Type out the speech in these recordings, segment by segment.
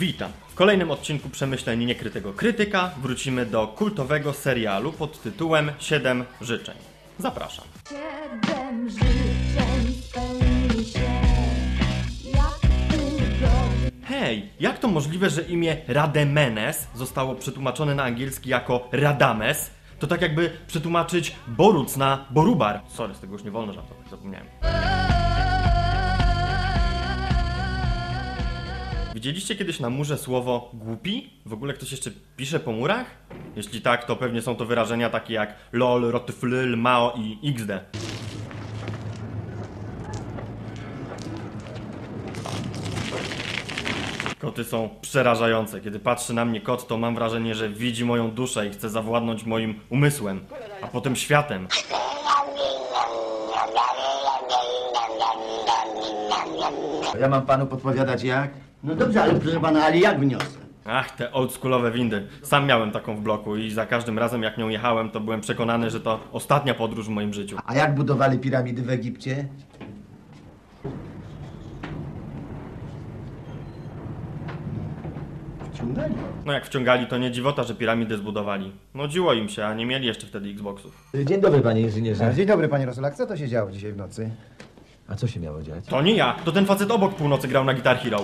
Witam! W kolejnym odcinku Przemyśleń Niekrytego Krytyka wrócimy do kultowego serialu pod tytułem 7 życzeń. Zapraszam. 7 życzeń spełni się, jak dużo. Hej, jak to możliwe, że imię Rademenes zostało przetłumaczone na angielski jako Radames? To tak jakby przetłumaczyć Boruc na Borubar. Sorry, z tego już nie wolno żartować, zapomniałem. Widzieliście kiedyś na murze słowo głupi? W ogóle ktoś jeszcze pisze po murach? Jeśli tak, to pewnie są to wyrażenia takie jak lol, rotyflyl, mao i xd. Koty są przerażające. Kiedy patrzy na mnie kot, to mam wrażenie, że widzi moją duszę i chce zawładnąć moim umysłem, a potem światem. Ja mam panu podpowiadać jak? No dobrze, ale proszę pana, ale jak wniosę? Ach, te oldschoolowe windy. Sam miałem taką w bloku i za każdym razem jak nią jechałem, to byłem przekonany, że to ostatnia podróż w moim życiu. A jak budowali piramidy w Egipcie? Wciągali. No jak wciągali, to nie dziwota, że piramidy zbudowali. Nudziło im się, a nie mieli jeszcze wtedy Xboxów. Dzień dobry, panie inżynierze. Dzień dobry, panie Rosolak. Co to się działo dzisiaj w nocy? A co się miało dziać? To nie ja, to ten facet obok północy grał na Guitar Hero.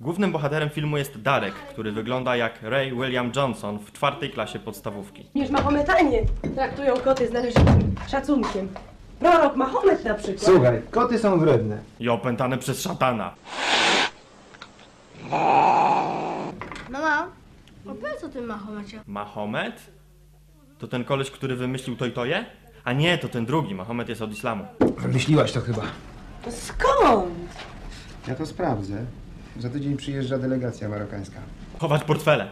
Głównym bohaterem filmu jest Darek, który wygląda jak Ray William Johnson w 4. klasie podstawówki. Niż Mahometanie traktują koty z należytym szacunkiem. Prorok Mahomet na przykład. Słuchaj, koty są wredne. I opętany przez szatana. Mama, opowiedz o tym Mahomecie. Mahomet? To ten koleś, który wymyślił to i to je? A nie, to ten drugi, Mahomet jest od islamu. Wymyśliłaś to chyba. Skąd? Ja to sprawdzę. Za tydzień przyjeżdża delegacja marokańska. Chować portfele.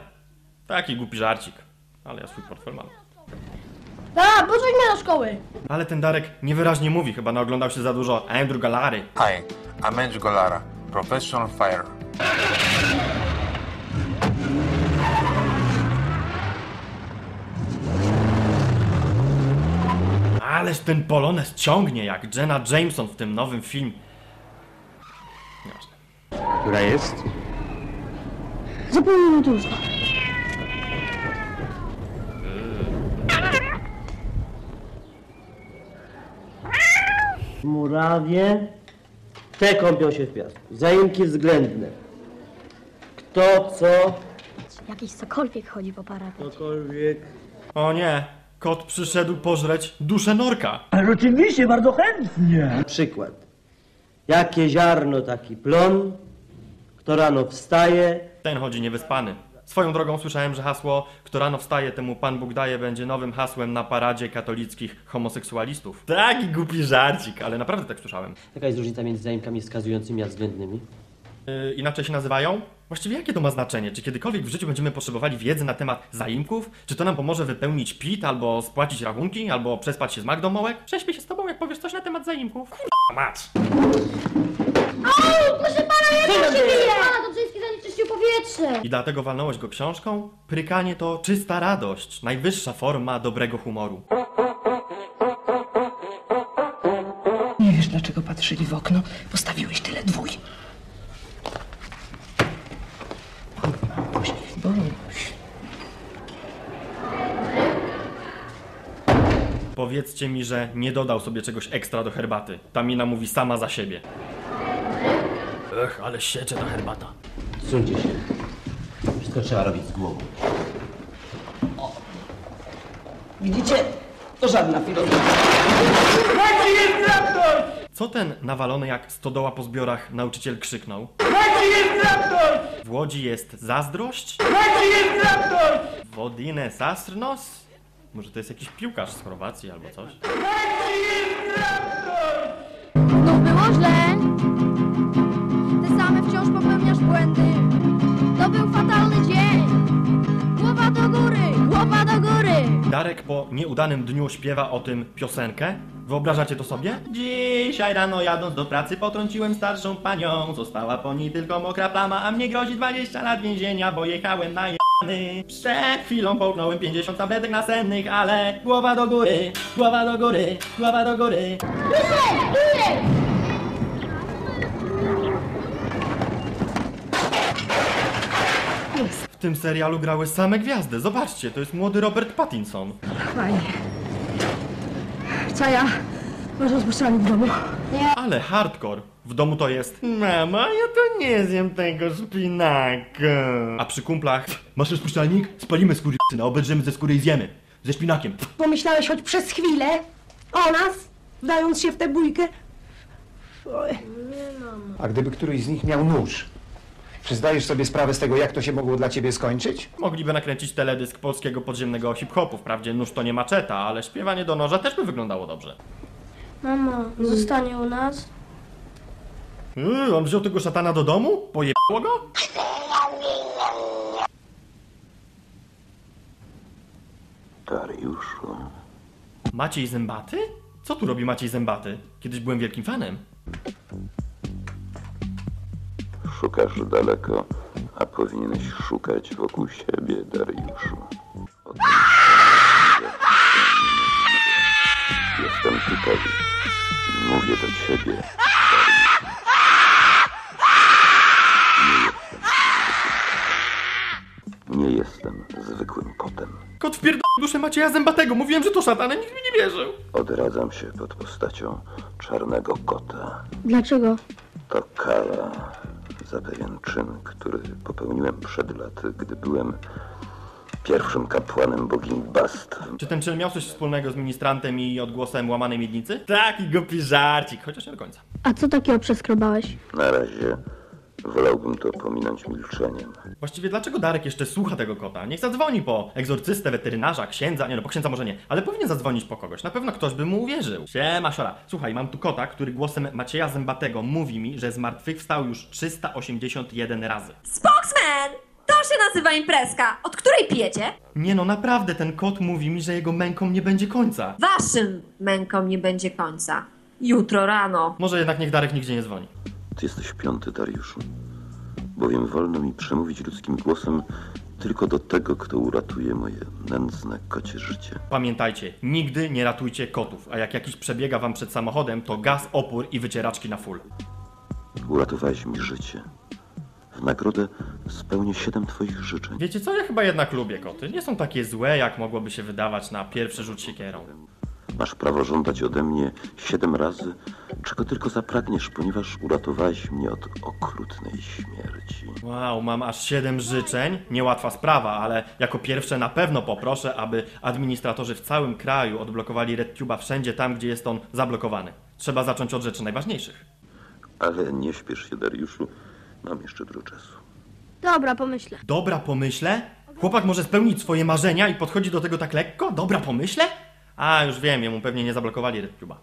Taki głupi żarcik. Ale ja swój portfel mam. Da, pożegnaj mnie do szkoły. Ale ten Darek niewyraźnie mówi, chyba naoglądał się za dużo Andrew Galary. Hi, I'm Andrew Golara, professional fighter. Ależ ten polonez ciągnie jak Jenna Jameson w tym nowym filmie. Nieważne. Która jest? Za pół minuty już. Murawie, te kąpią się w piasku. Zaimki względne. Kto, co, Jakiś cokolwiek chodzi po parapecie. cokolwiek. O nie, kot przyszedł pożreć duszę norka. Ale oczywiście, bardzo chętnie. Przykład. Jakie ziarno, taki plon. Kto rano wstaje. Ten chodzi niewyspany. Swoją drogą słyszałem, że hasło "Kto rano wstaje, temu Pan Bóg daje" będzie nowym hasłem na paradzie katolickich homoseksualistów. Taki głupi żarcik, ale naprawdę tak słyszałem. Jaka jest różnica między zaimkami wskazującymi a względnymi? Inaczej się nazywają? Właściwie jakie to ma znaczenie? Czy kiedykolwiek w życiu będziemy potrzebowali wiedzy na temat zaimków? Czy to nam pomoże wypełnić PIT, albo spłacić rachunki, albo przespać się z Magdą Mołek? Prześpię się z tobą, jak powiesz coś na temat zaimków. Kurwa mać! Proszę pana, jak to się dzieje? Pana Dobrzyński zanieczyścił powietrze. I dlatego walnąłeś go książką? Prykanie to czysta radość, najwyższa forma dobrego humoru. Nie wiesz, dlaczego patrzyli w okno? Postawiłeś tyle dwój. Boś. Powiedzcie mi, że nie dodał sobie czegoś ekstra do herbaty. Ta mina mówi sama za siebie. Ech, ale siecze ta herbata. Suńcie się. Wszystko trzeba robić z głową. Widzicie? To żadna filozofia. Co ten nawalony jak stodoła po zbiorach nauczyciel krzyknął? W Łodzi jest zazdrość? Wodine Sasrnos? Może to jest jakiś piłkarz z Chorwacji albo coś? No było źle. Ty same wciąż popełniasz błędy. To był fatalny dzień. Głowa do góry, głowa do góry. Darek po nieudanym dniu śpiewa o tym piosenkę. Wyobrażacie to sobie? Dzisiaj rano jadąc do pracy potrąciłem starszą panią. Została po niej tylko mokra plama, a mnie grozi 20 lat więzienia, bo jechałem na jebany. Przed chwilą połknąłem 50 tabletek nasennych, ale głowa do góry, głowa do góry, głowa do góry. tym serialu grały same gwiazdy. Zobaczcie, to jest młody Robert Pattinson. Fajnie. Czaja, masz rozpuszczalnik w domu? Ale hardcore. W domu to jest: mama, ja to nie zjem tego szpinaku. A przy kumplach: masz rozpuszczalnik? Spalimy skurczyna, obedrzemy ze skóry i zjemy. Ze szpinakiem. Pomyślałeś choć przez chwilę o nas, wdając się w tę bójkę? Oj. A gdyby któryś z nich miał nóż, czy zdajesz sobie sprawę z tego, jak to się mogło dla ciebie skończyć? Mogliby nakręcić teledysk polskiego podziemnego hip-hopu. Wprawdzie nóż to nie maczeta, ale śpiewanie do noża też by wyglądało dobrze. Mamo, zostanie u nas? On wziął tego szatana do domu? Pojebało go? Dariuszu. Maciej Zębaty? Co tu robi Maciej Zębaty? Kiedyś byłem wielkim fanem. Szukasz daleko, a powinieneś szukać wokół siebie, Dariuszu. O tym jestem tutaj i mówię do ciebie, Dariuszu. Nie jestem zwykłym kotem. Kot wpierdolił duszę Macieja Zębatego. Mówiłem, że to szatan, a nikt mi nie wierzył. Odradzam się pod postacią czarnego kota. Dlaczego? To kara za pewien czyn, który popełniłem przed laty, gdy byłem pierwszym kapłanem bogini Bast. Czy ten czyn miał coś wspólnego z ministrantem i odgłosem łamanej miednicy? Taki głupi żarcik, chociaż nie do końca. A co takiego przeskrobałeś? Na razie wolałbym to pominąć milczeniem. Właściwie dlaczego Darek jeszcze słucha tego kota? Niech zadzwoni po egzorcystę, weterynarza, księdza. Nie no, po księdza może nie, ale powinien zadzwonić po kogoś. Na pewno ktoś by mu uwierzył. Siema, siora. Słuchaj, mam tu kota, który głosem Macieja Zębatego mówi mi, że zmartwychwstał już 381 razy. Spokesman! To się nazywa imprezka. Od której pijecie? Nie no, naprawdę, ten kot mówi mi, że jego mękom nie będzie końca. Waszym mękom nie będzie końca. Jutro rano. Może jednak niech Darek nigdzie nie dzwoni. Ty jesteś piąty, Dariuszu. Bowiem wolno mi przemówić ludzkim głosem tylko do tego, kto uratuje moje nędzne kocie życie. Pamiętajcie, nigdy nie ratujcie kotów, a jak jakiś przebiega wam przed samochodem, to gaz, opór i wycieraczki na full. Uratowałeś mi życie. W nagrodę spełnię 7 twoich życzeń. Wiecie co? Ja chyba jednak lubię koty. Nie są takie złe, jak mogłoby się wydawać na pierwszy rzut siekierą. Masz prawo żądać ode mnie 7 razy, czego tylko zapragniesz, ponieważ uratowałeś mnie od okrutnej śmierci. Wow, mam aż 7 życzeń. Niełatwa sprawa, ale jako pierwsze na pewno poproszę, aby administratorzy w całym kraju odblokowali RedTube'a wszędzie tam, gdzie jest on zablokowany. Trzeba zacząć od rzeczy najważniejszych. Ale nie śpiesz się, Dariuszu. Mam jeszcze dużo czasu. Dobra, pomyślę. Dobra, pomyślę? Chłopak może spełnić swoje marzenia i podchodzi do tego tak lekko? Dobra, pomyślę? A, już wiem, jemu pewnie nie zablokowali RedTube'a.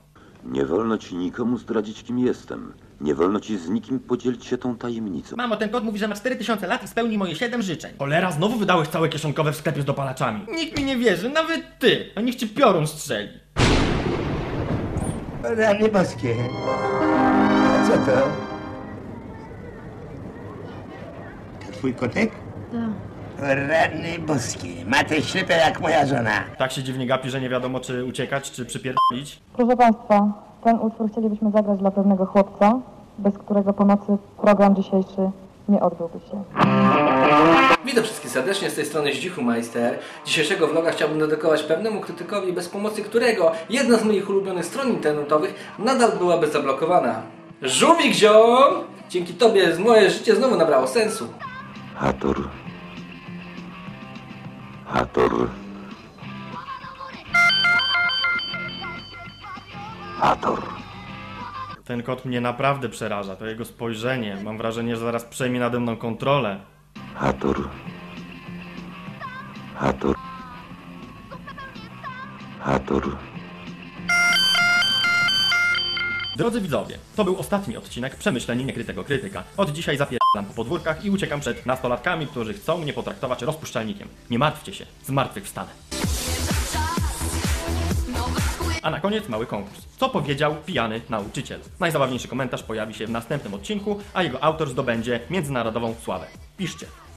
Nie wolno ci nikomu zdradzić, kim jestem. Nie wolno ci z nikim podzielić się tą tajemnicą. Mamo, ten kot mówi, że ma 4000 lat i spełni moje 7 życzeń. Cholera, znowu wydałeś całe kieszonkowe w sklepie z dopalaczami. Nikt mi nie wierzy, nawet ty. A niech ci piorun strzeli. Rany boskie. A co to? To twój kotek? Rany boskie. Ma te ślepę jak moja żona. Tak się dziwnie gapi, że nie wiadomo, czy uciekać, czy przypierdolić. Proszę Państwa, ten utwór chcielibyśmy zagrać dla pewnego chłopca, bez którego pomocy program dzisiejszy nie odbyłby się. Witam wszystkich serdecznie, z tej strony Zdzichu Majster. Dzisiejszego vloga chciałbym dedykować pewnemu krytykowi, bez pomocy którego jedna z moich ulubionych stron internetowych nadal byłaby zablokowana. Żółwik ziom! Dzięki tobie moje życie znowu nabrało sensu. Hathor. Hathor. Hathor. Ten kot mnie naprawdę przeraża, to jego spojrzenie. Mam wrażenie, że zaraz przejmie nade mną kontrolę. Hathor. Hathor. Hathor. Drodzy widzowie, to był ostatni odcinek Przemyśleń Niekrytego Krytyka. Od dzisiaj zapierdalam po podwórkach i uciekam przed nastolatkami, którzy chcą mnie potraktować rozpuszczalnikiem. Nie martwcie się, zmartwychwstanę. A na koniec mały konkurs. Co powiedział pijany nauczyciel? Najzabawniejszy komentarz pojawi się w następnym odcinku, a jego autor zdobędzie międzynarodową sławę. Piszcie.